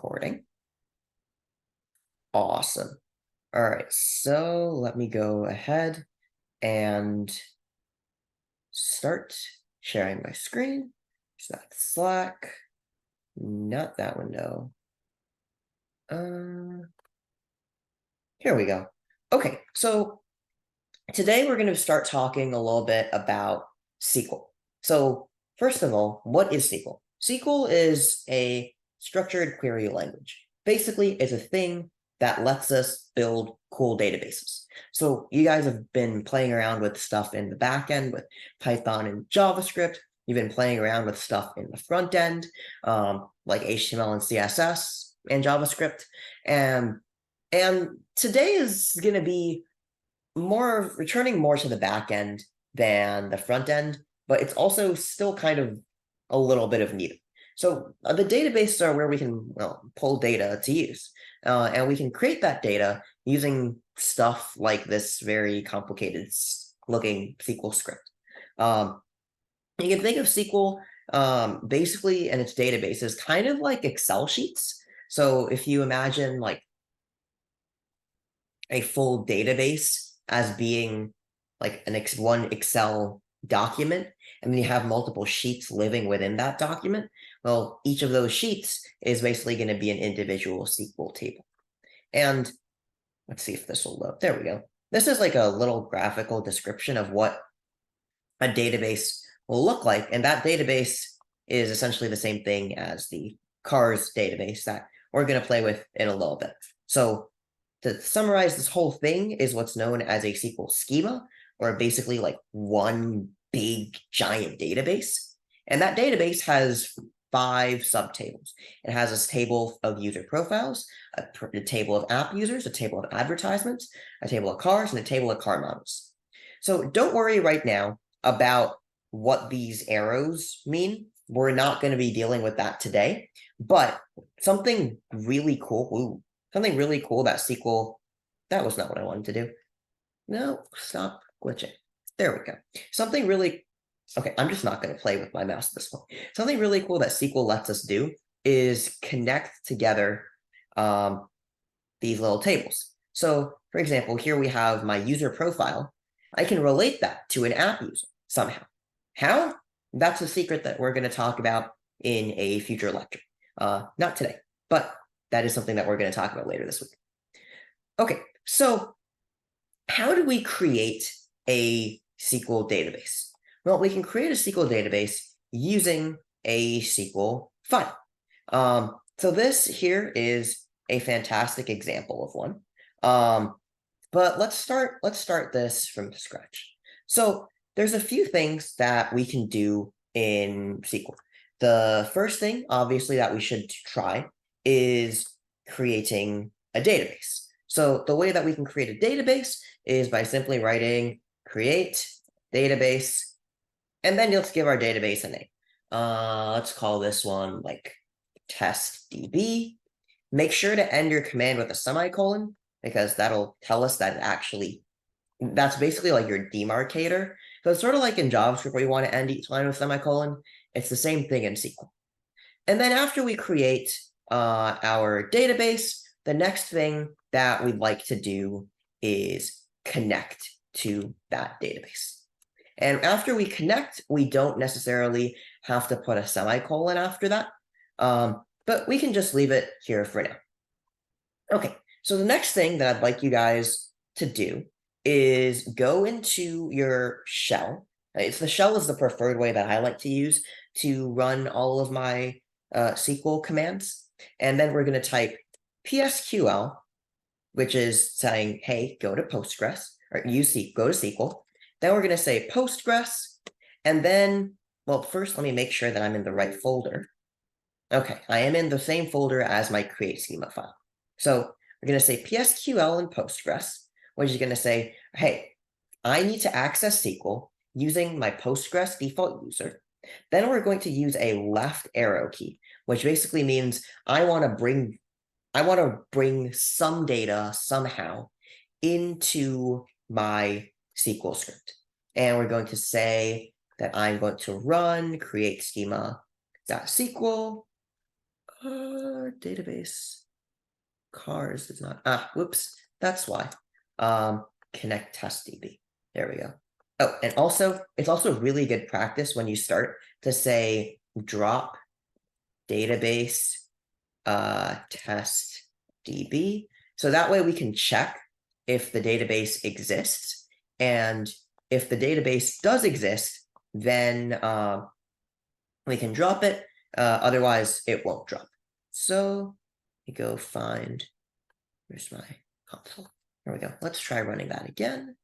recording. Awesome. All right, so let me go ahead and start sharing my screen. So that's Slack, not that window. Here we go. Okay, so today we're going to start talking a little bit about SQL. So first of all, what is SQL? SQL is a structured query language. Basically, it's a thing that lets us build cool databases. So you guys have been playing around with stuff in the back end with Python and JavaScript. You've been playing around with stuff in the front end, like HTML and CSS and JavaScript. And today is going to be returning more to the back end than the front end, but it's also still kind of a little bit of neither. So the databases are where we can pull data to use, and we can create that data using stuff like this very complicated looking SQL script. You can think of SQL basically and its databases kind of like Excel sheets. So if you imagine like a full database as being like one Excel document, and then you have multiple sheets living within that document, well, each of those sheets is basically going to be an individual SQL table. And let's see if this will load. There we go. This is like a little graphical description of what a database will look like. And that database is essentially the same thing as the cars database that we're going to play with in a little bit. So to summarize this whole thing is what's known as a SQL schema, or basically like one big giant database. And that database has 5 subtables. It has a table of user profiles, a table of app users, a table of advertisements, a table of cars, and a table of car models. So don't worry right now about what these arrows mean. We're not going to be dealing with that today, but something really cool. Something really cool that SQL, that was not what I wanted to do. No, stop glitching. There we go. Something really, okay, I'm just not going to play with my mouse at this point. Something really cool that SQL lets us do is connect together these little tables. So for example, here we have my user profile. I can relate that to an app user somehow. How? That's a secret that we're going to talk about in a future lecture. Not today, but that is something that we're going to talk about later this week. Okay, so how do we create a SQL database? Well, we can create a SQL database using a SQL file. So this here is a fantastic example of one. But let's start this from scratch. So there's a few things that we can do in SQL. The first thing, obviously, that we should try is creating a database. So the way that we can create a database is by simply writing create database, and then let's give our database a name. Let's call this one like testdb. Make sure to end your command with a semicolon, because that'll tell us that that's basically like your demarcator. So it's sort of like in JavaScript where you want to end each line with a semicolon. It's the same thing in SQL. And then after we create our database, the next thing that we'd like to do is connect to that database. And after we connect, we don't necessarily have to put a semicolon after that, but we can just leave it here for now. Okay, so the next thing that I'd like you guys to do is go into your shell. The shell is the preferred way that I like to use to run all of my SQL commands. And then we're going to type PSQL, which is saying, hey, go to Postgres, or go to SQL. Then we're going to say Postgres. And then, well, first let me make sure that I'm in the right folder. Okay, I am in the same folder as my create schema file. So we're going to say PSQL and Postgres, which is going to say, hey, I need to access SQL using my Postgres default user. Then we're going to use a left arrow key, which basically means I want to bring some data somehow into my SQL script. And we're going to say that I'm going to run create schema.sql. Database cars does not. Whoops. That's why. Connect test DB. There we go. Oh, and also, it's also really good practice when you start to say drop database test DB. So that way we can check if the database exists. And if the database does exist, then we can drop it. Otherwise, it won't drop. So we go find, where's my console? There we go. Let's try running that again.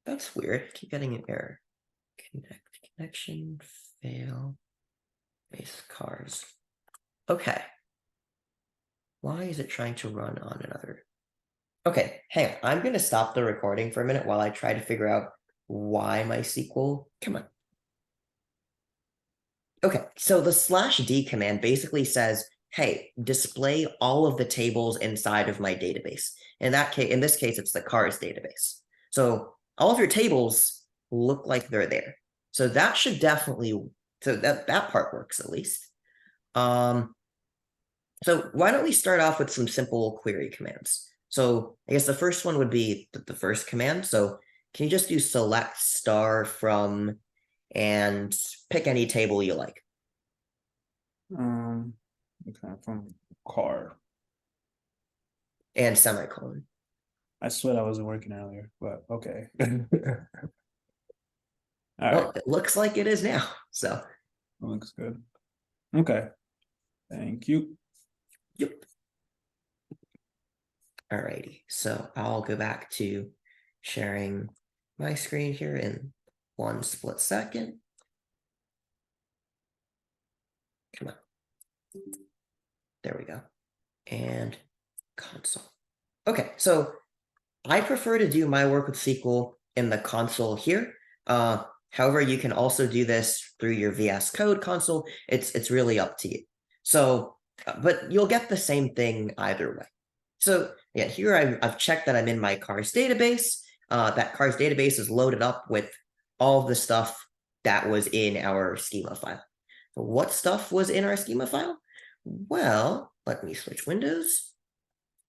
That's weird. I keep getting an error. Connection fail. Base cars. Okay. Why is it trying to run on another? Okay, hang on. I'm going to stop the recording for a minute while I try to figure out why my SQL. Come on. Okay, so the /d command basically says, hey, display all of the tables inside of my database. In this case, it's the cars database. So all of your tables look like they're there. So that should definitely, so that part works at least. So why don't we start off with some simple query commands? So I guess the first one would be the first command. So can you just do select star from and pick any table you like? Okay, from car. And semicolon. I swear I wasn't working earlier, but okay. All Well, right. it looks like it is now. So That looks good. Okay. Thank you. yep. Alrighty. So I'll go back to sharing my screen here in one split second. Come on. There we go. And console. Okay, so I prefer to do my work with SQL in the console here. However, you can also do this through your VS Code console. It's really up to you. So, but you'll get the same thing either way. So yeah, here I've checked that I'm in my cars database. That cars database is loaded up with all the stuff that was in our schema file. So what stuff was in our schema file? Well, let me switch windows.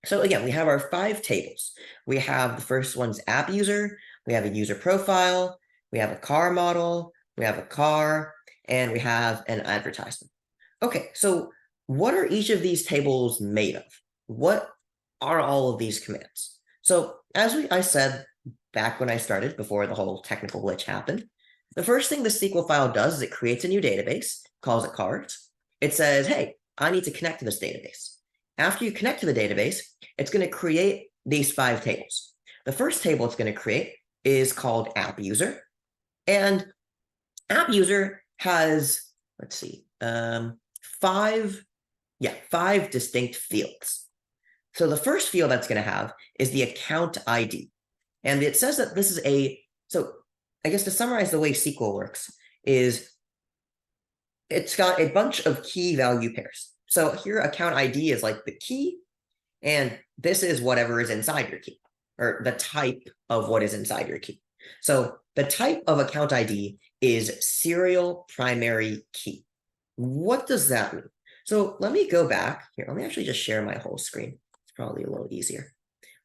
So again, we have our 5 tables. We have the first one's app user, we have a user profile, we have a car model, we have a car, and we have an advertisement. Okay, so what are each of these tables made of? What are all of these commands? So as I said back when I started, before the whole technical glitch happened, the first thing the SQL file does is it creates a new database, calls it cards. It says, hey, I need to connect to this database. After you connect to the database, it's going to create these 5 tables. The first table it's going to create is called app user. And app user has, let's see, 5 distinct fields. So the first field that's going to have is the account ID. And it says that this is so I guess to summarize the way SQL works is it's got a bunch of key value pairs. So here account ID is like the key, and this is whatever is inside your key, or the type of what is inside your key. So the type of account ID is serial primary key. What does that mean? So let me go back here. Let me actually just share my whole screen. It's probably a little easier.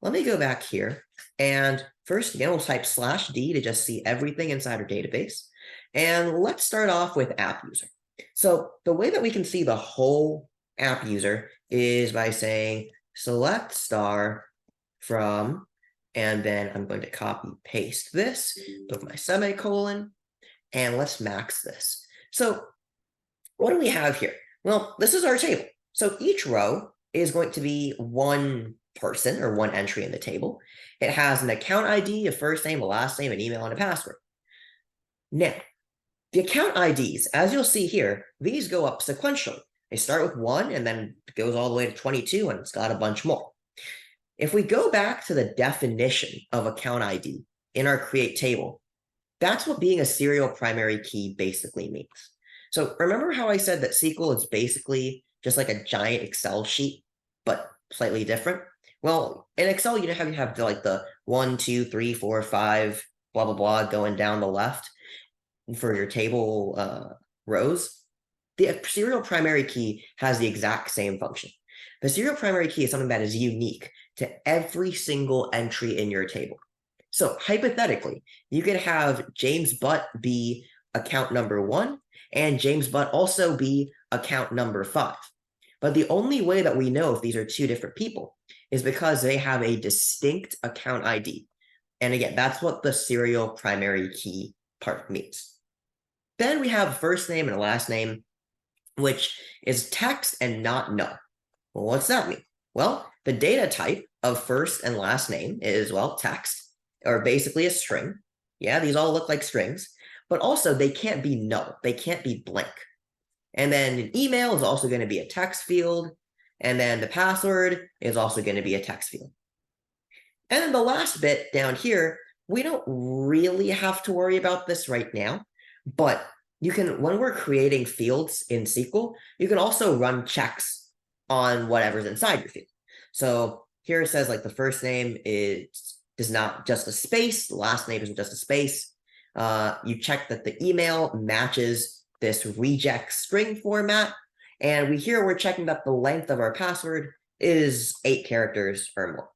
Let me go back here. And first, again, we'll type /d to just see everything inside our database. And let's start off with app user. So the way that we can see the whole app user is by saying select star from, and then I'm going to copy paste this with my semicolon, and let's max this. So what do we have here? Well, this is our table. So each row is going to be one person or one entry in the table. It has an account ID, a first name, a last name, an email, and a password. Now, the account IDs, as you'll see here, these go up sequentially. They start with 1 and then it goes all the way to 22, and it's got a bunch more. If we go back to the definition of account ID in our create table, that's what being a serial primary key basically means. So remember how I said that SQL is basically just like a giant Excel sheet, but slightly different? Well, in Excel, you have like the 1, 2, 3, 4, 5, blah, blah, blah, going down the left. for your table rows, the serial primary key has the exact same function. The serial primary key is something that is unique to every single entry in your table. So hypothetically, you could have James Butt be account number 1 and James Butt also be account number 5. But the only way that we know if these are two different people is because they have a distinct account ID. And again, that's what the serial primary key part means. Then we have first name and last name, which is text and not null. Well, what's that mean? Well, the data type of first and last name is, well, text, or basically a string. Yeah, these all look like strings, but also they can't be null. They can't be blank. And then an email is also going to be a text field. And then the password is also going to be a text field. And then the last bit down here, we don't really have to worry about this right now, but you can, when we're creating fields in SQL, you can also run checks on whatever's inside your field. So here it says like the first name is not just a space, the last name isn't just a space. You check that the email matches this reject string format, and we're checking that the length of our password is 8 characters or more.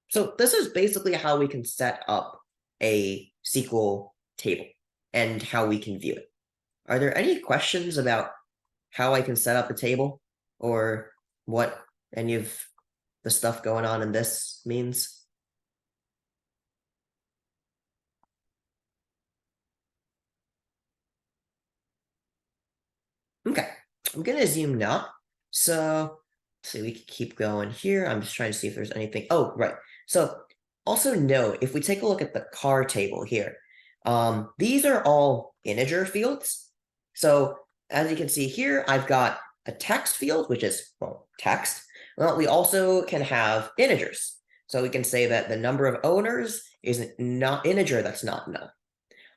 So this is basically how we can set up a SQL table and how we can view it. Are there any questions about how I can set up a table or what any of the stuff going on in this means? Okay, I'm gonna assume not. So let's see, we can keep going here. I'm just trying to see if there's anything. Oh, right. So also note, if we take a look at the car table here, these are all integer fields. So as you can see here, I've got a text field, which is, well, text. Well, we also can have integers. So we can say that the number of owners is not integer that's not null.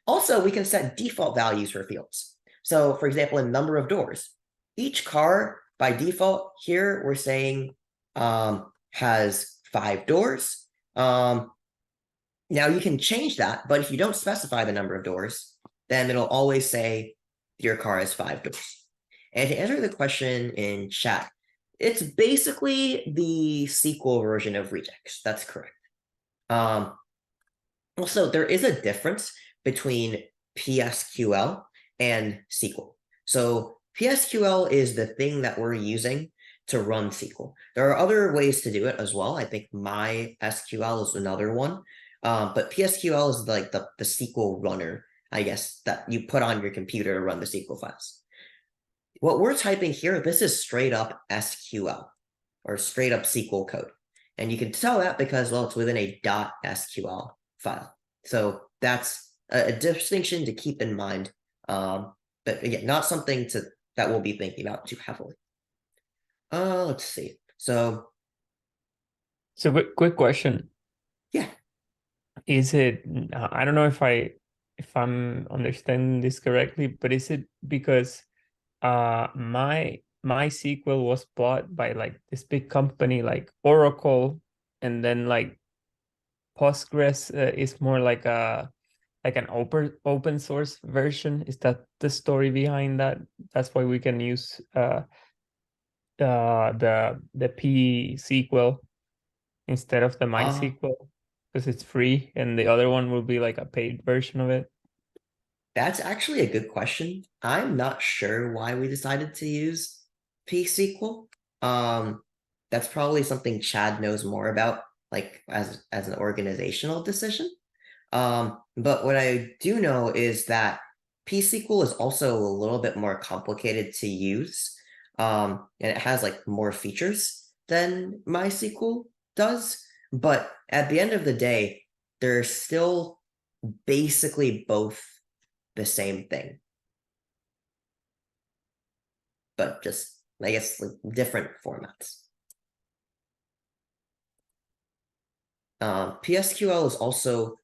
Also, we can set default values for fields. So for example, in number of doors, each car by default here, we're saying has 5 doors. Now you can change that, but if you don't specify the number of doors, then it'll always say your car has 5 doors. And to answer the question in chat, it's basically the SQL version of regex. That's correct. Also, there is a difference between PSQL and SQL. So PSQL is the thing that we're using to run SQL. There are other ways to do it as well. I think MySQL is another one. But PSQL is like the SQL runner, I guess, that you put on your computer to run the SQL files. What we're typing here, this is straight up SQL or straight up SQL code. And you can tell that because, well, it's within a .SQL file. So that's a distinction to keep in mind. But again, not something that we'll be thinking about too heavily. Let's see. So quick question. Yeah. Is it, I don't know if I'm understanding this correctly, but is it because my MySQL was bought by like this big company like Oracle, and then like Postgres is more like an open source version? Is that the story behind that? That's why we can use the P SQL instead of the MySQL, because it's free, and the other one will be like a paid version of it. That's actually a good question. I'm not sure why we decided to use P-SQL. That's probably something Chad knows more about, like as an organizational decision. But what I do know is that P-SQL is also a little bit more complicated to use. And it has like more features than MySQL does. But at the end of the day, they're still basically both the same thing, but just, I guess, like different formats. PSQL is also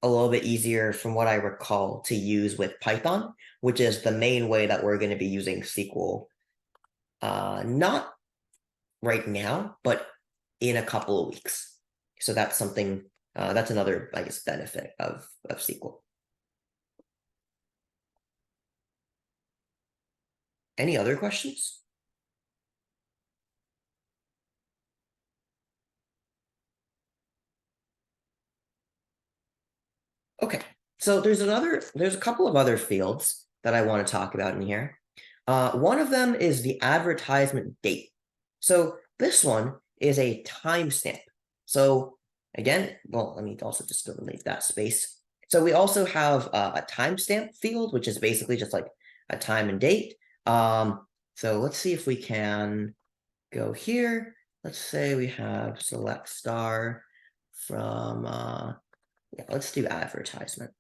a little bit easier from what I recall to use with Python, which is the main way that we're going to be using SQL. Not right now, but in a couple of weeks. So that's something, that's another, I guess, benefit of SQL. Any other questions? Okay, so there's a couple of other fields that I want to talk about in here. One of them is the advertisement date. So this one is a timestamp. So again, well, let me also just delete that space. So we also have a timestamp field, which is basically just like a time and date. So let's see if we can go here. Let's say we have select star from, yeah, let's do advertisement.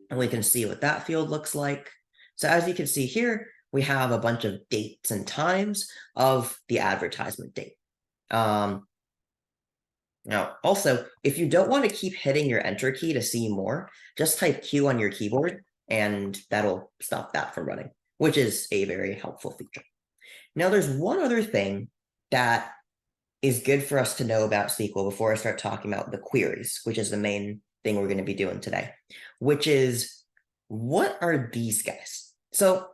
And we can see what that field looks like. So as you can see here, we have a bunch of dates and times of the advertisement date. Now, also, if you don't want to keep hitting your enter key to see more, just type Q on your keyboard and that'll stop that from running, which is a very helpful feature. Now, there's one other thing that is good for us to know about SQL before I start talking about the queries, which is the main thing we're going to be doing today, which is what are these guys? So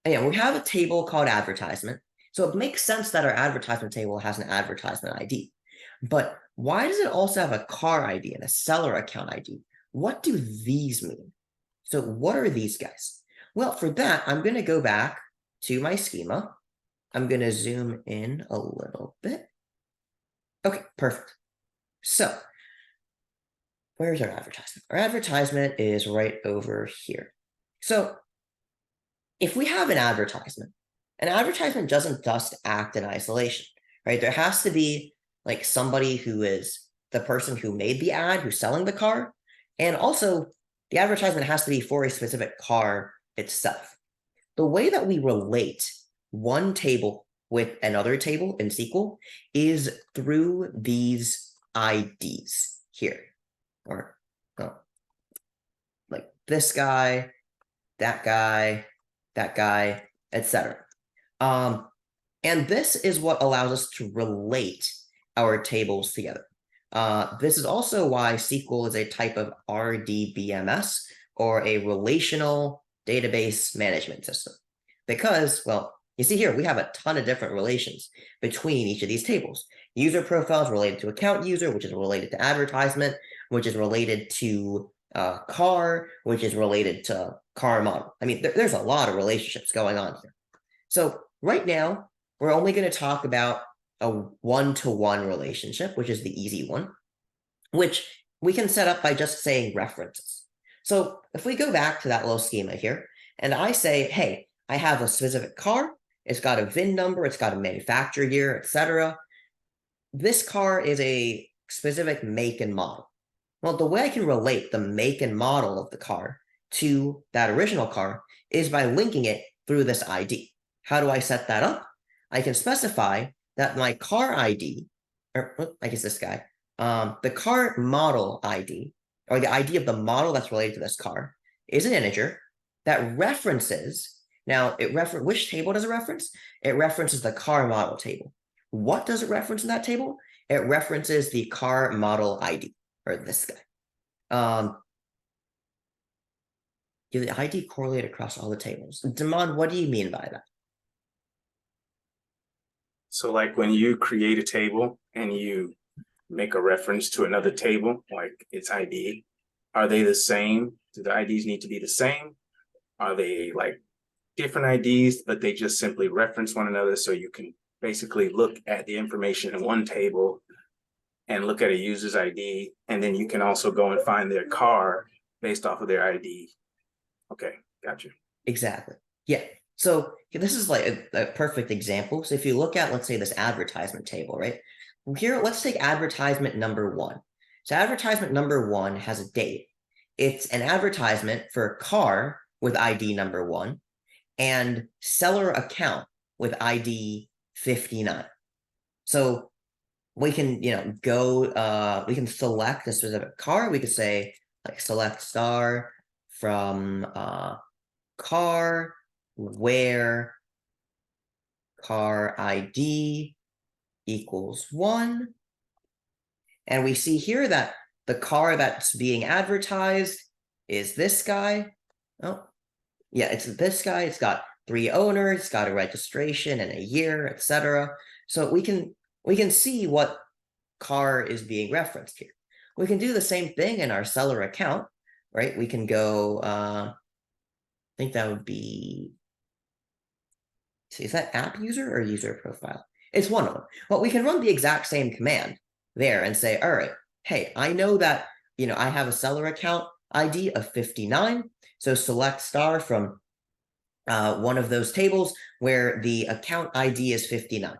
yeah, we have a table called advertisement. So it makes sense that our advertisement table has an advertisement ID. But why does it also have a car ID and a seller account ID? What do these mean? So what are these guys? Well, for that, I'm going to go back to my schema. I'm going to zoom in a little bit. Okay, perfect. So where's our advertisement? Our advertisement is right over here. So if we have an advertisement doesn't just act in isolation, right? There has to be like somebody who is the person who made the ad, who's selling the car. And also the advertisement has to be for a specific car itself. The way that we relate one table with another table in SQL is through these IDs here, or like this guy, that guy, etc. And this is what allows us to relate our tables together. This is also why SQL is a type of RDBMS, or a relational database management system. Because, well, you see here, we have a ton of different relations between each of these tables. User profiles related to account user, which is related to advertisement, which is related to car, which is related to car model. I mean, there's a lot of relationships going on here. So right now, we're only going to talk about a one-to-one relationship, which is the easy one, which we can set up by just saying references. So if we go back to that little schema here, and I say, hey, I have a specific car, it's got a VIN number, it's got a manufacturer year, etc. This car is a specific make and model. Well, the way I can relate the make and model of the car to that original car is by linking it through this ID. How do I set that up? I can specify that my car ID, or I guess this guy, the car model ID, or the ID of the model that's related to this car, is an integer that references. Now, which table does it reference? It references the car model table. What does it reference in that table? It references the car model ID, or this guy. Do the ID correlate across all the tables? Damon, what do you mean by that? So like when you create a table and you make a reference to another table, like its ID, are they the same? Do the IDs need to be the same? Are they like different IDs, but they just simply reference one another, so you can basically look at the information in one table and look at a user's ID, and then you can also go and find their car based off of their ID. Okay, gotcha. Exactly. Yeah. So this is like a perfect example. So if you look at, let's say, this advertisement table, right? Here, let's take advertisement number 1. So advertisement number 1 has a date. It's an advertisement for a car with ID number 1 and seller account with ID 59. So we can, we can select a specific car. We could say like select star from car where car ID equals 1. And we see here that the car that's being advertised is this guy. Oh, yeah, it's this guy. It's got 3 owners, got a registration and a year, etc. So we can see what car is being referenced here. We can do the same thing in our seller account, right? We can go, I think that would be, see, is that app user or user profile? It's one of them. Well, we can run the exact same command there and say, all right, hey, I know that, I have a seller account ID of 59. So select star from one of those tables where the account ID is 59.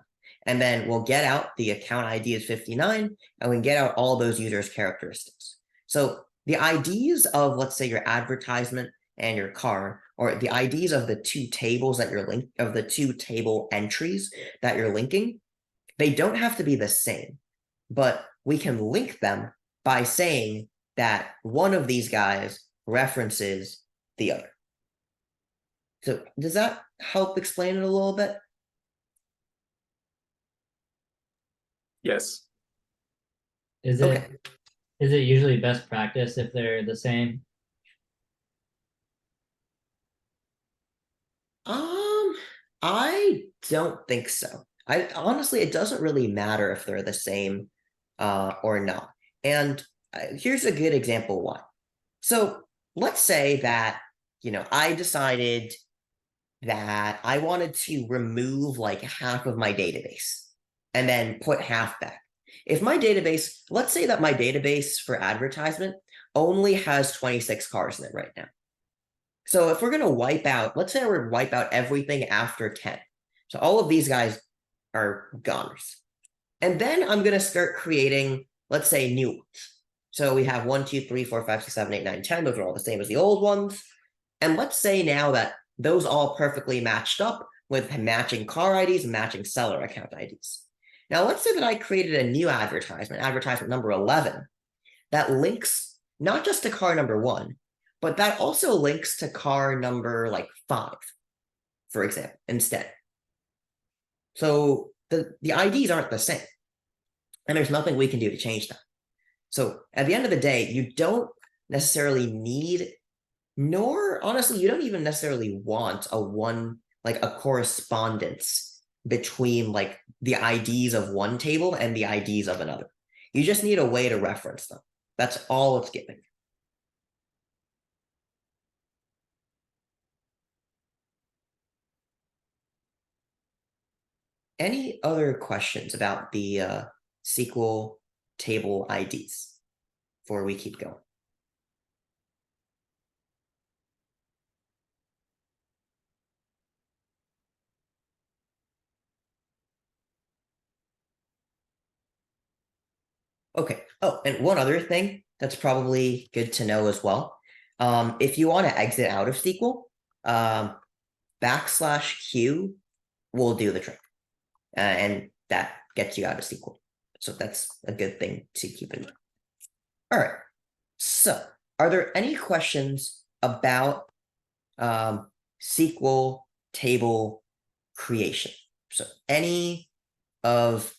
And then we'll get out the account ID is 59, and we can get out all those users' characteristics. So the IDs of, let's say, your advertisement and your car, or the IDs of the two tables that you're linked, of the two table entries that you're linking, they don't have to be the same, but we can link them by saying that one of these guys references the other. So does that help explain it a little bit? Yes. Is Okay. it usually best practice if they're the same? I don't think so. I honestly, it doesn't really matter if they're the same or not. And here's a good example why. So let's say that, I decided that I wanted to remove like half of my database and then put half back. If my database, let's say that my database for advertisement only has 26 cars in it right now. So if we're going to wipe out, let's say we're wipe out everything after 10. So all of these guys are goners. And then I'm going to start creating, let's say, new ones. So we have 1, 2, 3, 4, 5, 6, 7, 8, 9, 10. Those are all the same as the old ones. And let's say now that those all perfectly matched up with matching car IDs and matching seller account IDs. Now let's say that I created a new advertisement number 11, that links not just to car number 1, but that also links to car number like 5, for example, instead. So the IDs aren't the same, and there's nothing we can do to change them. So at the end of the day, you don't necessarily need, nor honestly, you don't even necessarily want a correspondence between like the IDs of one table and the IDs of another. You just need a way to reference them. That's all it's giving. Any other questions about the SQL table IDs before we keep going? Okay. Oh, and one other thing that's probably good to know as well. If you want to exit out of SQL, \Q will do the trick. And that gets you out of SQL. So that's a good thing to keep in mind. All right. So are there any questions about SQL table creation? So any of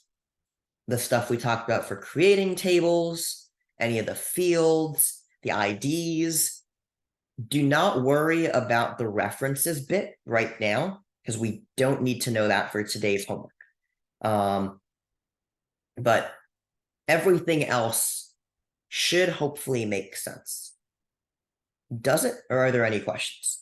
the stuff we talked about for creating tables, any of the fields, the IDs, do not worry about the references bit right now, because we don't need to know that for today's homework. But everything else should hopefully make sense. Does it, or are there any questions?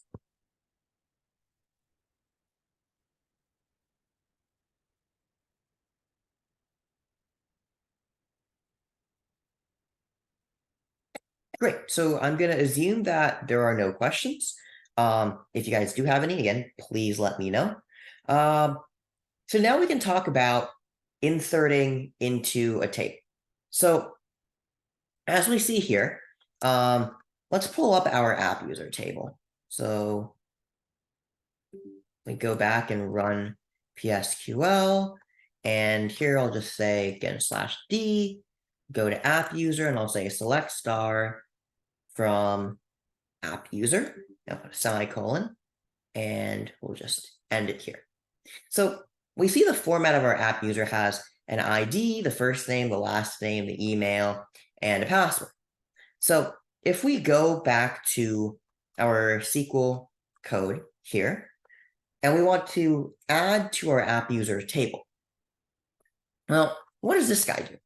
Great, so I'm gonna assume that there are no questions. If you guys do have any, again, please let me know. So now we can talk about inserting into a table. So as we see here, let's pull up our app user table. So we go back and run PSQL, and here I'll just say again /d, go to app user, and I'll say select star from app user, now put a semicolon, and we'll just end it here. So we see the format of our app user has an ID, the first name, the last name, the email, and a password. So if we go back to our SQL code here, and we want to add to our app user table. Well, what does this guy do?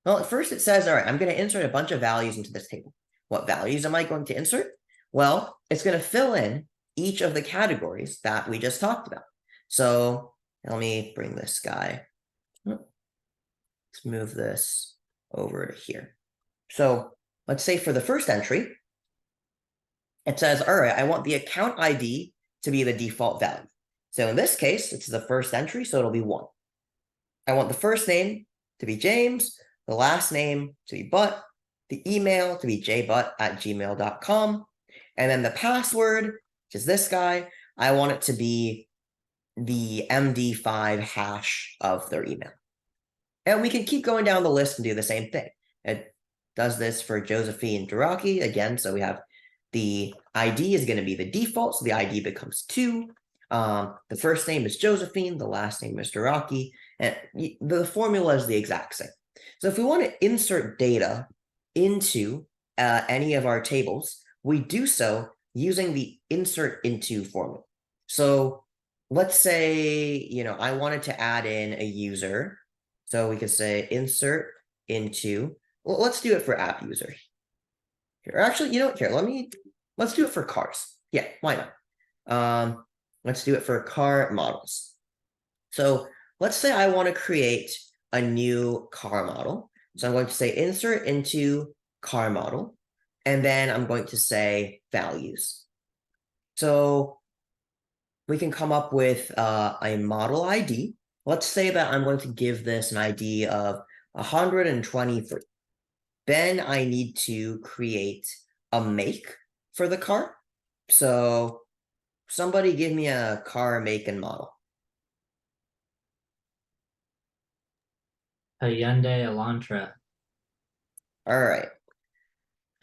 Well, at first it says, all right, I'm going to insert a bunch of values into this table. What values am I going to insert? Well, it's going to fill in each of the categories that we just talked about. So let me bring this guy. Let's move this over to here. So let's say for the first entry, it says, all right, I want the account ID to be the default value. So in this case, it's the first entry, so it'll be 1. I want the first name to be James, the last name to be Butt, the email to be jbutt@gmail.com, and then the password, which is this guy, I want it to be the MD5 hash of their email. And we can keep going down the list and do the same thing. It does this for Josephine Duraki again, so we have the ID is going to be the default, so the ID becomes 2. The first name is Josephine, the last name is Duraki, and the formula is the exact same. So if we want to insert data into any of our tables, we do so using the insert into formula. So let's say, I wanted to add in a user. So we could say insert into, well, let's do it for app user. Here, actually, here, let's do it for cars. Yeah, why not? Let's do it for car models. So let's say I want to create a new car model. So I'm going to say insert into car model, and then I'm going to say values. So we can come up with a model ID. Let's say that I'm going to give this an ID of 123. Then I need to create a make for the car. So somebody give me a car make and model. A Hyundai Elantra. All right.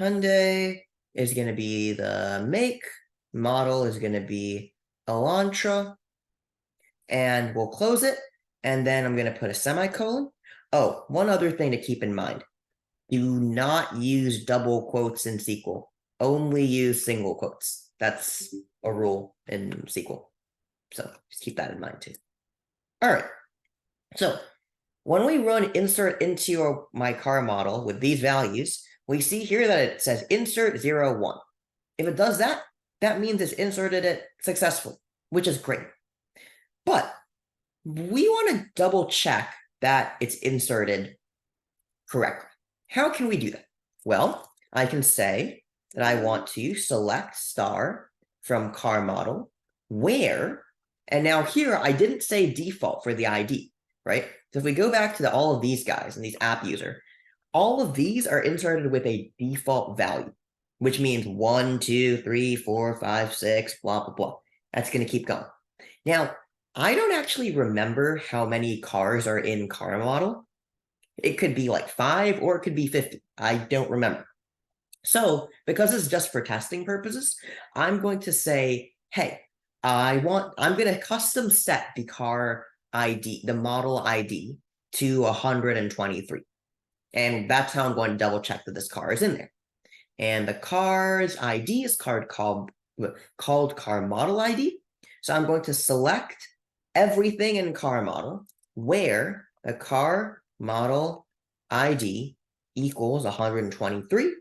Hyundai is going to be the make, model is going to be Elantra, and we'll close it, and then I'm going to put a semicolon. Oh, one other thing to keep in mind. Do not use double quotes in SQL. Only use single quotes. That's a rule in SQL. So just keep that in mind too. All right. So when we run insert into my car model with these values, we see here that it says insert 0, 1. If it does that, that means it's inserted it successfully, which is great. But we want to double check that it's inserted correctly. How can we do that? Well, I can say that I want to select star from car model where, and now here I didn't say default for the ID, right? So if we go back to all of these guys and these app user, all of these are inserted with a default value, which means 1, 2, 3, 4, 5, 6, blah, blah, blah. That's going to keep going. Now, I don't actually remember how many cars are in car model. It could be like 5 or it could be 50. I don't remember. So because it's just for testing purposes, I'm going to say, hey, I'm going to custom set the car ID, the model ID to 123. And that's how I'm going to double check that this car is in there. And the car's ID is called car model ID. So I'm going to select everything in car model where the car model ID equals 123. We'll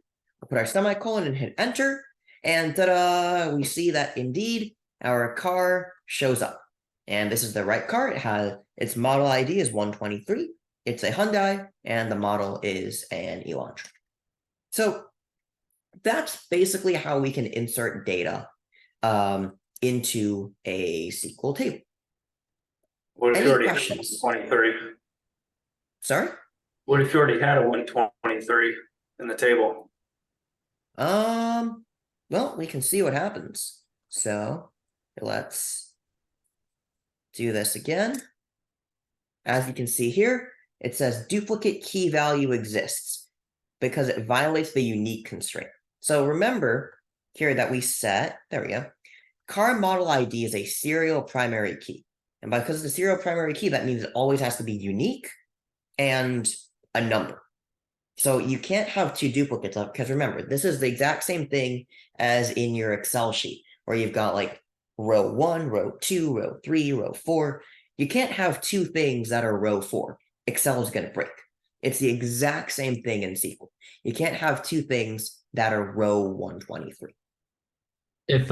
put our semicolon and hit enter. And ta-da, we see that indeed our car shows up. And this is the right car. It has its model ID is 123. It's a Hyundai, and the model is an Elantra. So that's basically how we can insert data into a SQL table. What if Any you already questions? had 123? Sorry? What if you already had a 123 in the table? Well, we can see what happens. So let's do this again. As you can see here, it says duplicate key value exists because it violates the unique constraint. So remember here that we set, there we go, car model ID is a serial primary key. And because it's a serial primary key, that means it always has to be unique and a number. So you can't have 2 duplicates of, because remember, this is the exact same thing as in your Excel sheet, where you've got like row 1, row 2, row 3, row 4. You can't have two things that are row 4. Excel is going to break. It's the exact same thing in SQL. You can't have two things that are row 123. If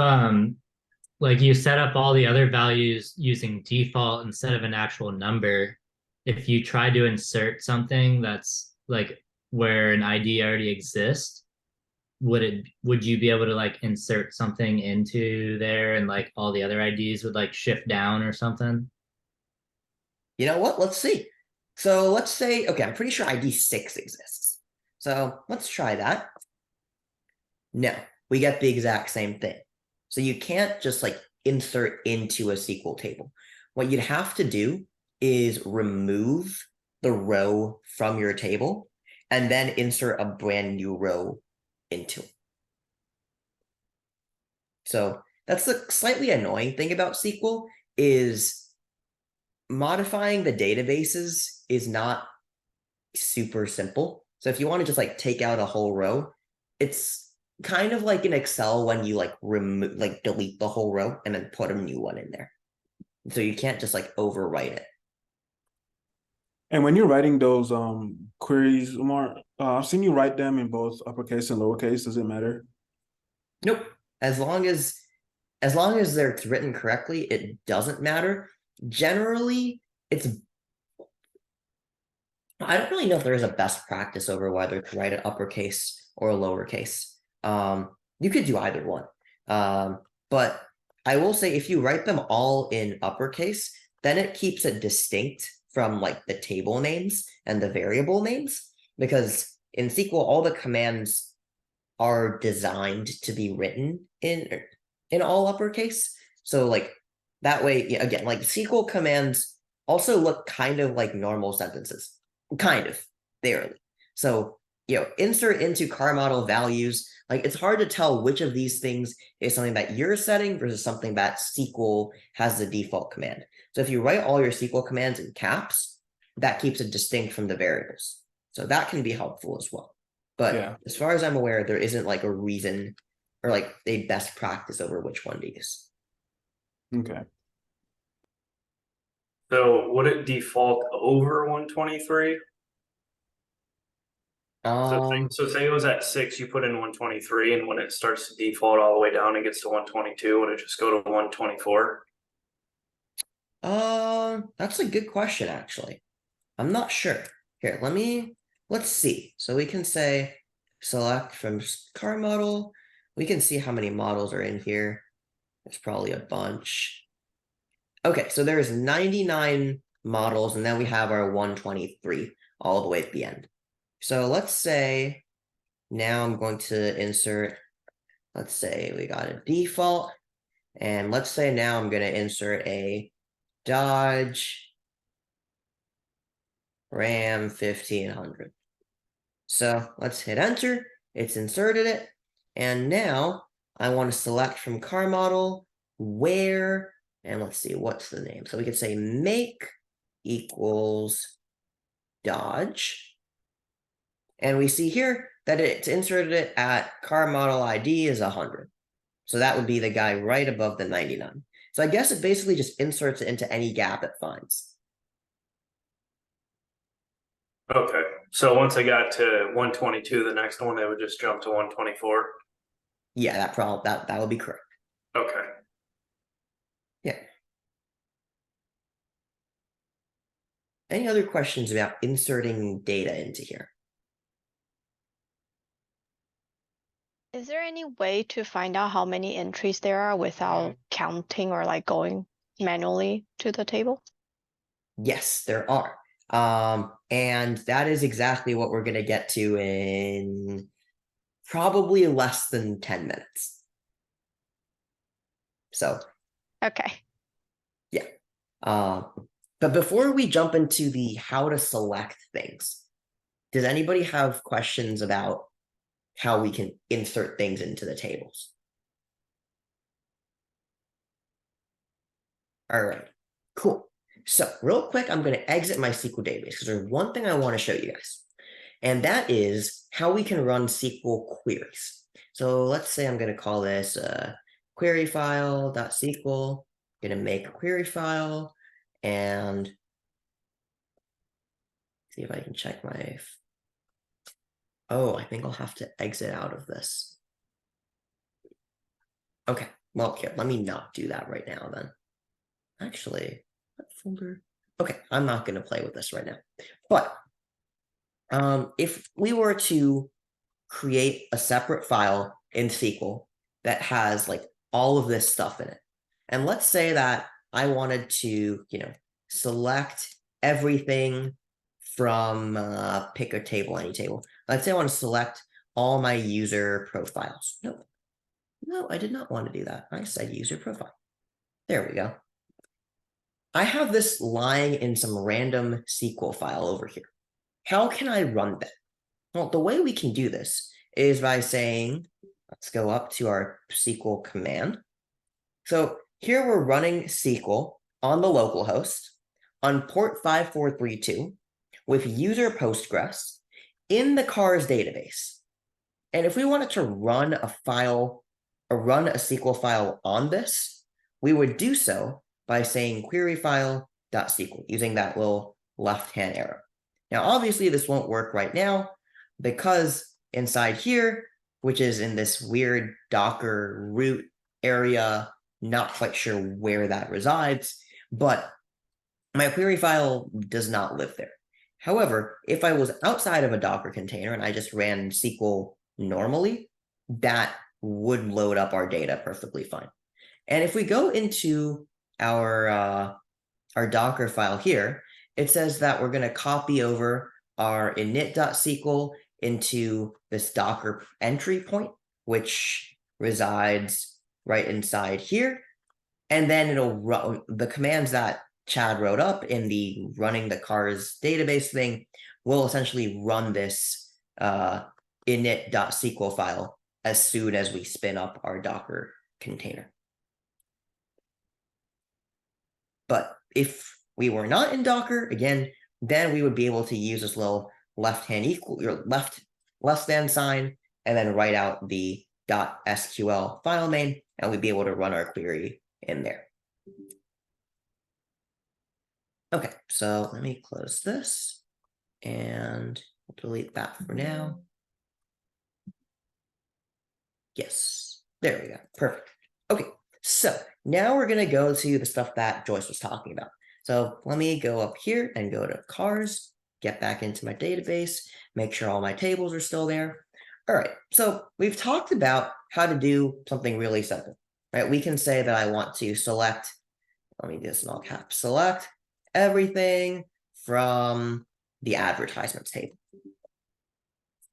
like you set up all the other values using default instead of an actual number, if you try to insert something that's like where an ID already exists, would you be able to like insert something into there and like all the other IDs would like shift down or something? You know what? Let's see. So let's say, okay, I'm pretty sure ID 6 exists. So let's try that. No, we get the exact same thing. So you can't just like insert into a SQL table. What you'd have to do is remove the row from your table and then insert a brand new row into it. So that's the slightly annoying thing about SQL is modifying the databases is not super simple. So if you want to just like take out a whole row, it's kind of like in Excel when you like remove, like delete the whole row and then put a new one in there. So you can't just like overwrite it. And when you're writing those queries, Omar, I've seen you write them in both uppercase and lowercase. Does it matter? Nope. As long as they're written correctly, it doesn't matter. Generally, I don't really know if there is a best practice over whether to write an uppercase or a lowercase. You could do either one. But I will say if you write them all in uppercase, then it keeps it distinct from like the table names and the variable names, because in SQL, all the commands are designed to be written in all uppercase. So like that way, again, like SQL commands also look kind of like normal sentences, kind of, barely. So, insert into car model values, like it's hard to tell which of these things is something that you're setting versus something that SQL has the default command. So if you write all your SQL commands in caps, that keeps it distinct from the variables. So that can be helpful as well. But Yeah. as far as I'm aware, there isn't like a reason or like a best practice over which one to use. Okay. So would it default over 123? So say it was at 6, you put in 123, and when it starts to default all the way down and gets to 122, would it just go to 124? That's a good question, actually. I'm not sure. Here, let's see. So we can say select from car model. We can see how many models are in here. There's probably a bunch. Okay, so there's 99 models, and then we have our 123 all the way at the end. So let's say now I'm going to insert, let's say we got a default, and let's say now I'm going to insert a Dodge Ram 1500. So let's hit enter. It's inserted it. And now I want to select from car model where, and let's see, what's the name? So we could say make equals Dodge. And we see here that it's inserted it at car model ID is 100. So that would be the guy right above the 99. So I guess it basically just inserts it into any gap it finds. Okay, so once I got to 122, the next one, they would just jump to 124? Yeah, that would be correct. Okay. Yeah. Any other questions about inserting data into here? Is there any way to find out how many entries there are without counting or like going manually to the table? Yes, there are. And that is exactly what we're going to get to in probably less than 10 minutes. So, Okay. yeah. But before we jump into the how to select things, does anybody have questions about how we can insert things into the tables? All right, cool. So real quick, I'm going to exit my SQL database because there's one thing I want to show you guys, and that is how we can run SQL queries. So let's say I'm going to call this query file.sql, gonna make a query file and see if I can check my. Oh, I think I'll have to exit out of this. Okay, well, here, let me not do that right now then. Actually, what folder? Okay, I'm not gonna play with this right now. But if we were to create a separate file in SQL that has like all of this stuff in it, and let's say that I wanted to, select everything from pick a table, any table. Let's say I want to select all my user profiles. No, I did not want to do that. I said user profile. There we go. I have this lying in some random SQL file over here. How can I run that? Well, the way we can do this is by saying, let's go up to our SQL command. So here we're running SQL on the localhost on port 5432 with user Postgres in the cars database. And if we wanted to run a file or run a SQL file on this, we would do so by saying query file.sql using that little left-hand arrow. Now, obviously, this won't work right now because inside here, which is in this weird Docker root area, not quite sure where that resides, but my query file does not live there. However, if I was outside of a Docker container and I just ran SQL normally, that would load up our data perfectly fine. And if we go into our Docker file here, it says that we're going to copy over our init.sql into this Docker entry point, which resides right inside here. And then it'll run the commands that Chad wrote up in the running the cars database thing will essentially run this init.sql file as soon as we spin up our Docker container. But if we were not in Docker, again, then we would be able to use this little left-hand equal or less than sign and then write out the .sql file name, and we'd be able to run our query in there. Okay, so let me close this and delete that for now. Yes, there we go. Perfect. Okay, so now we're going to go to the stuff that Joyce was talking about. So let me go up here and go to cars, get back into my database, make sure all my tables are still there. All right, so we've talked about how to do something really simple, right? We can say that I want to select, let me do this in all caps, select everything from the advertisements table.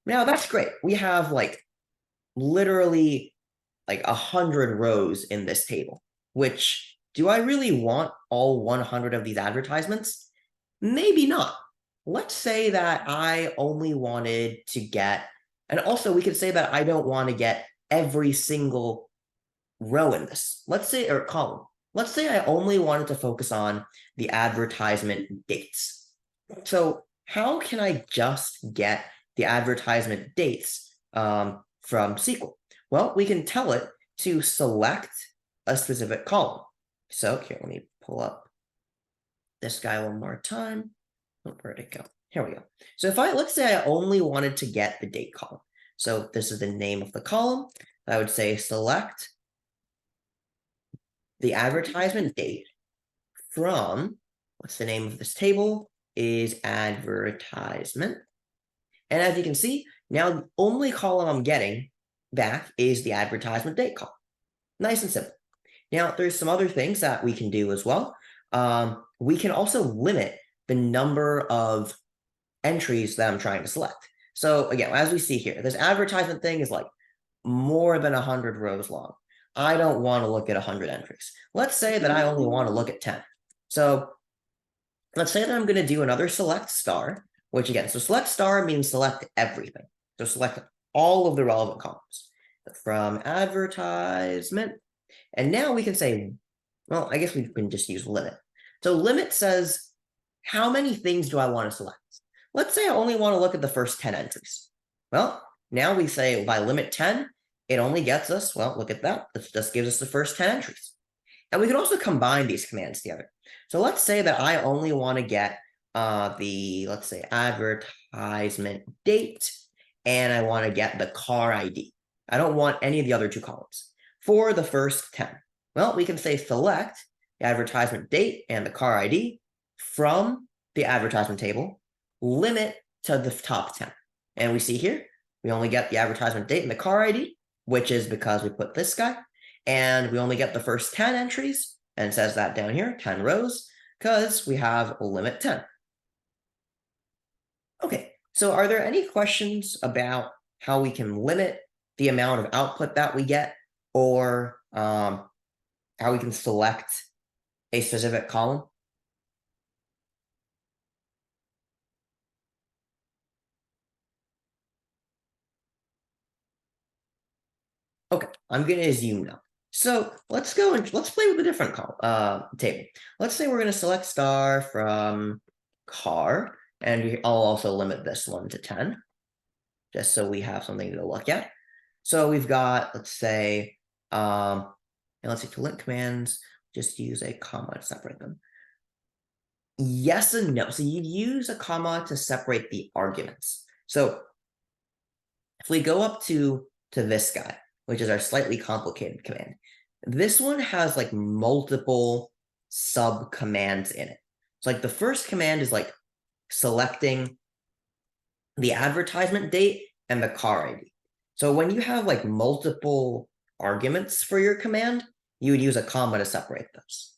Now that's great. We have like literally like 100 rows in this table, which do I really want all 100 of these advertisements? Maybe not. Let's say that I only wanted to get, and also we could say that I don't want to get every single row in this. Let's say, or column. Let's say I only wanted to focus on the advertisement dates. So how can I just get the advertisement dates from SQL? Well, we can tell it to select a specific column. So here, let me pull up this guy one more time. Oh, where'd it go? Here we go. So if let's say I only wanted to get the date column. So this is the name of the column. I would say select the advertisement date from, what's the name of this table, is advertisement. And as you can see, now the only column I'm getting back is the advertisement date column. Nice and simple. Now, there's some other things that we can do as well. We can also limit the number of entries that I'm trying to select. So again, as we see here, this advertisement thing is like more than 100 rows long. I don't want to look at 100 entries. Let's say that I only want to look at 10. So let's say that I'm going to do another select star, which again, so select star means select everything. So select all of the relevant columns from advertisement. And now we can say, well, I guess we can just use limit. So limit says, how many things do I want to select? Let's say I only want to look at the first 10 entries. Well, now we say by limit 10, it only gets us, well, look at that. It just gives us the first 10 entries. And we can also combine these commands together. So let's say that I only want to get let's say advertisement date, and I want to get the car ID. I don't want any of the other two columns. For the first 10, well, we can say select the advertisement date and the car ID from the advertisement table, limit to the top 10. And we see here, we only get the advertisement date and the car ID, which is because we put this guy, and we only get the first 10 entries, and it says that down here, 10 rows, because we have a limit 10. Okay, so are there any questions about how we can limit the amount of output that we get, or how we can select a specific column? Okay, I'm going to assume no. So let's go and let's play with a different table. Let's say we're going to select star from car, and I'll also limit this one to 10, just so we have something to look at. So we've got, let's say, and let's see, to link commands, just use a comma to separate them. Yes and no. So you'd use a comma to separate the arguments. So if we go up to this guy, which is our slightly complicated command, this one has like multiple sub commands in it. So like the first command is like selecting the advertisement date and the car ID. So when you have like multiple arguments for your command, you would use a comma to separate those.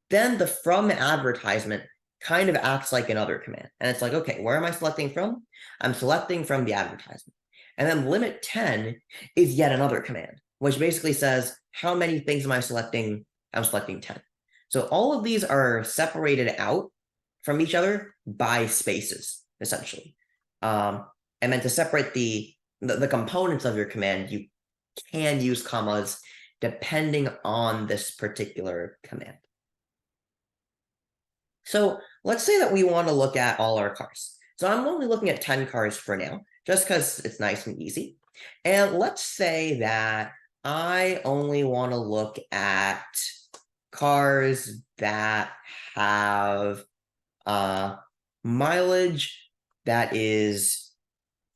Then the from advertisement kind of acts like another command. And it's like, okay, where am I selecting from? I'm selecting from the advertisement. And then limit 10 is yet another command, which basically says, how many things am I selecting? I'm selecting 10. So all of these are separated out from each other by spaces, essentially. And then to separate the components of your command, you can use commas depending on this particular command. So let's say that we want to look at all our cars. So I'm only looking at 10 cars for now, just because it's nice and easy. And let's say that I only want to look at cars that have mileage that is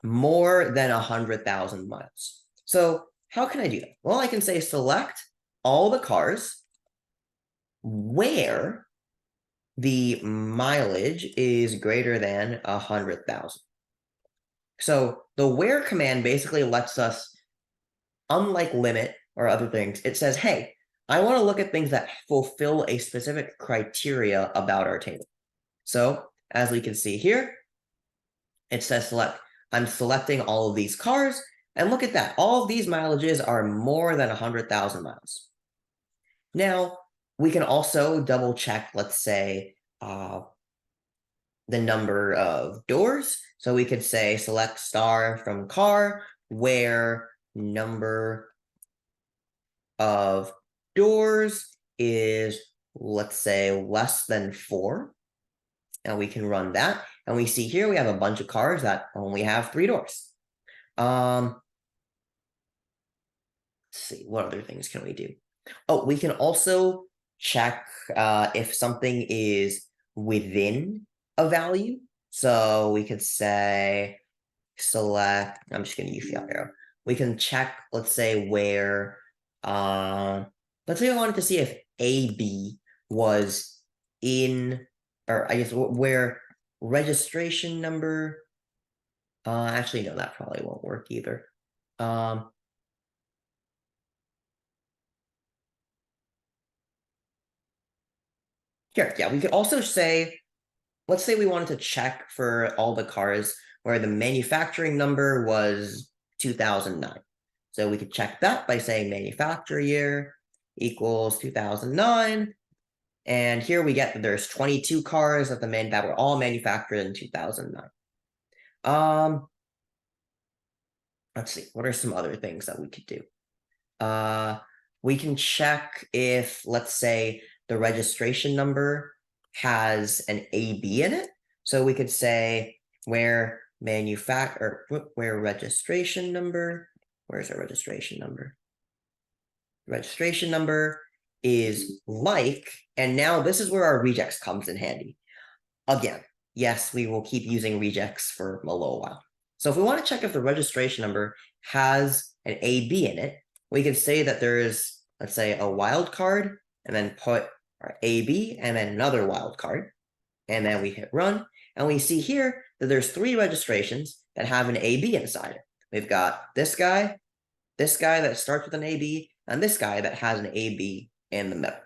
more than 100,000 miles. So how can I do that? Well, I can say select all the cars where the mileage is greater than 100,000. So the where command basically lets us, unlike limit or other things, it says, hey, I want to look at things that fulfill a specific criteria about our table. So as we can see here, it says select. I'm selecting all of these cars, and look at that. All of these mileages are more than 100,000 miles. Now, we can also double check, let's say, the number of doors. So we could say select star from car where number of doors is, let's say, less than 4. And we can run that. And we see here we have a bunch of cars that only have 3 doors. Let's see, what other things can we do? Oh, we can also check if something is within a value. So we could say select, I'm just going to use the up arrow. We can check, let's say, where, let's say I wanted to see if AB was in, or I guess where registration number, actually, no, that probably won't work either. Here, yeah, we could also say, let's say we wanted to check for all the cars where the manufacturing number was 2009. So we could check that by saying manufacturer year equals 2009. And here we get that there's 22 cars that were all manufactured in 2009. Let's see, what are some other things that we could do? We can check if, let's say, the registration number has an AB in it. So we could say where registration number Where's our registration number? Registration number is like, and now this is where our regex comes in handy. Again, yes, we will keep using regex for a little while. So if we want to check if the registration number has an AB in it, we can say that there is, let's say, a wild card, and then put our AB, and then another wild card, and then we hit run, and we see here that there's 3 registrations that have an AB inside it. We've got this guy that starts with an AB, and this guy that has an AB in the middle.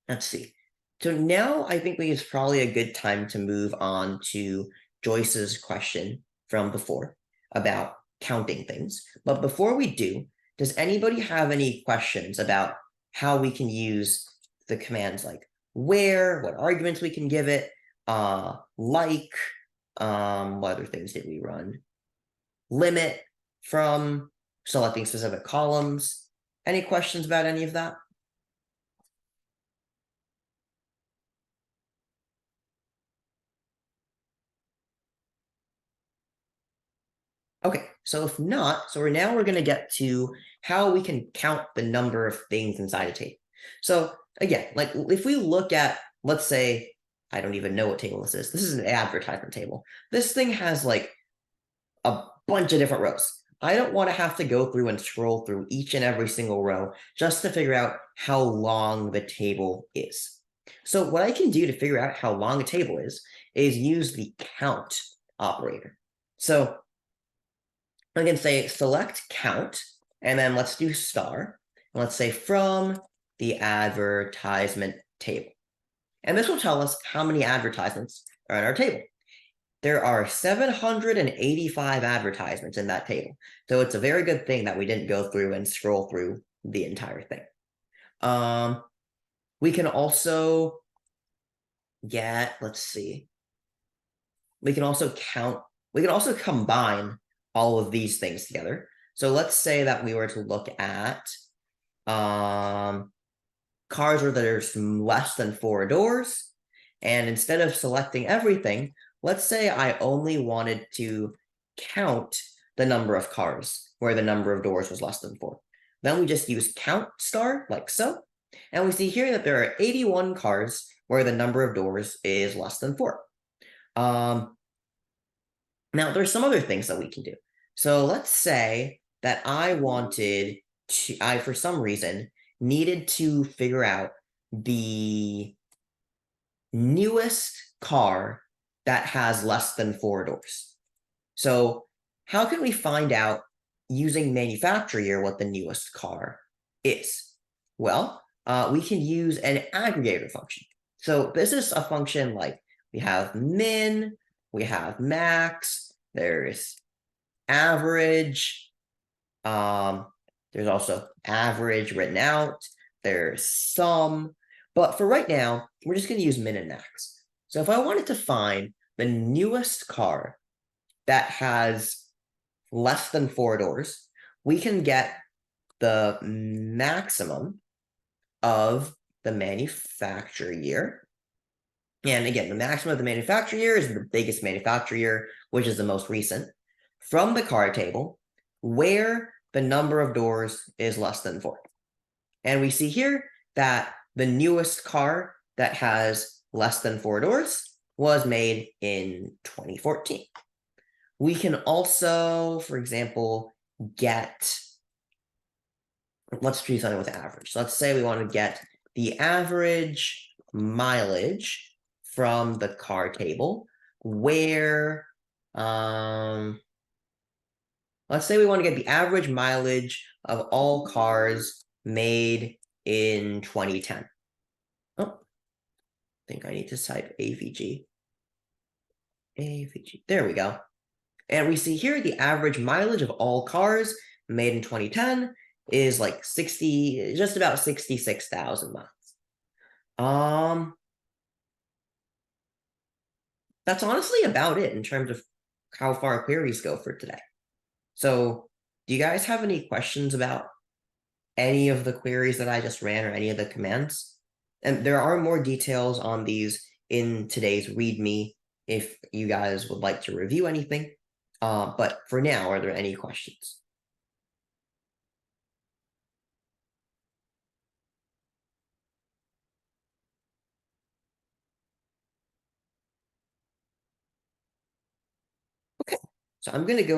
Let's see. So now I think it's probably a good time to move on to Joyce's question from before about counting things. But before we do, does anybody have any questions about how we can use the commands like where, what arguments we can give it, what other things did we run? Limit, from, selecting specific columns. Any questions about any of that? Okay, so if not, we're going to get to how we can count the number of things inside a table. So again, like if we look at, let's say, I don't even know what table this is. This is an advertisement table. This thing has like a bunch of different rows. I don't want to have to go through and scroll through each and every single row just to figure out how long the table is. So what I can do to figure out how long a table is use the count operator. So I can say select count, and then let's do star. And let's say from the advertisement table. And this will tell us how many advertisements are in our table. There are 785 advertisements in that table. So it's a very good thing that we didn't go through and scroll through the entire thing. We can also get, let's see. We can also combine all of these things together. So let's say that we were to look at cars where there's less than 4 doors. And instead of selecting everything, let's say I only wanted to count the number of cars where the number of doors was less than 4. Then we just use count star like so. And we see here that there are 81 cars where the number of doors is less than 4. Now there's some other things that we can do. So let's say that I for some reason, needed to figure out the newest car that has less than 4 doors. So how can we find out using manufacturer year what the newest car is? Well, we can use an aggregator function. So this is a function like we have min, we have max, there's average, there's also average written out, there's sum, but for right now, we're just going to use min and max. So if I wanted to find the newest car that has less than 4 doors, we can get the maximum of the manufacturer year. And again, the maximum of the manufacturer year is the biggest manufacturer year, which is the most recent, from the car table where the number of doors is less than 4. And we see here that the newest car that has less than 4 doors was made in 2014. We can also, for example, let's do something with average. So let's say we want to get the average mileage from the car table where, let's say we want to get the average mileage of all cars made in 2010. Oh, I think I need to type AVG. AVG, there we go. And we see here the average mileage of all cars made in 2010 is like just about 66,000 miles. That's honestly about it in terms of how far queries go for today. So do you guys have any questions about any of the queries that I just ran or any of the commands? And there are more details on these in today's README if you guys would like to review anything. But for now, are there any questions? Okay, so I'm gonna go